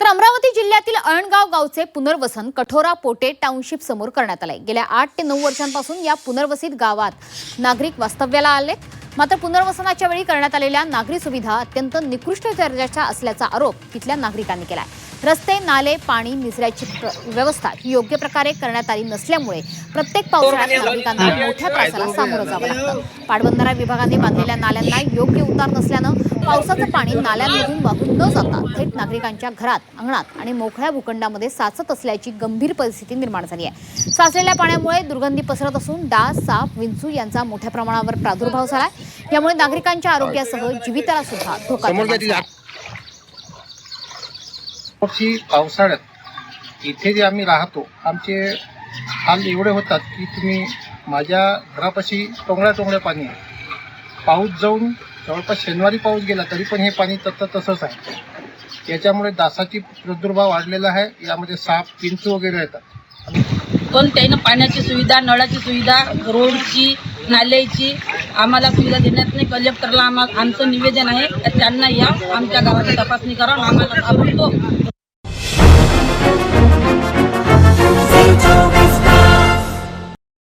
तर अमरावती जिल्ह्यातील अळणगाव गावचे पुनर्वसन कठोरा पोटे टाउनशिप समोर करण्यात आले। गेल्या 8 ते 9 वर्षांपासून या पुनर्वसित गावात नागरिक वास्तव्याला आले। मात्र पुनर्वसनाच्या वेळी करण्यात आलेल्या नागरी सुविधा अत्यंत निकृष्ट दर्जाच्या असल्याचा आरोप तिथल्या नागरिकांनी केलाय। रस्ते, नाले, पाणी, निचऱ्याची व्यवस्था ही योग्य प्रकारे करण्यात आली नसल्यामुळे प्रत्येक पावसाळ्यात नागरिकांना मोठ्या त्रासाला सामोरं जावं लागतं। पाटबंधारा विभागाने बांधलेल्या नाल्यांना योग्य उतार नसल्यानं पावसाचं पाणी नाल्यांमधून वाहून न जाता थेट नागरिकांच्या घरात, अंगणात आणि मोकळ्या भूखंडामध्ये साचत असल्याची गंभीर परिस्थिती निर्माण झाली आहे। साचलेल्या पाण्यामुळे दुर्गंधी पसरत असून डास, साप, विंचू यांचा मोठ्या प्रमाणावर प्रादुर्भाव झालाय। यामुळे नागरिकांच्या आरोग्यासह जीविताला सुद्धा धोका निर्माण झाला। पावसाळ्यात इथे जे आम्ही राहतो आमचे हाल एवढे होतात की तुम्ही माझ्या घरापाशी टोंगळ्या पाणी आहे। पाऊस जाऊन जवळपास शनिवारी पाऊस गेला तरी पण हे पाणी तसंच आहे। याच्यामुळे डासाची प्रादुर्भाव वाढलेला आहे। यामध्ये साप, विंचू वगैरे येतात। पण त्यानं पाण्याची सुविधा, नळाची सुविधा, रोडची, नाल्याची आम्हाला सुविधा देण्यात नाही। कलेक्टरला आमचं निवेदन आहे त्यांना या आमच्या गावाची तपासणी करा, आम्हाला ताबडतोब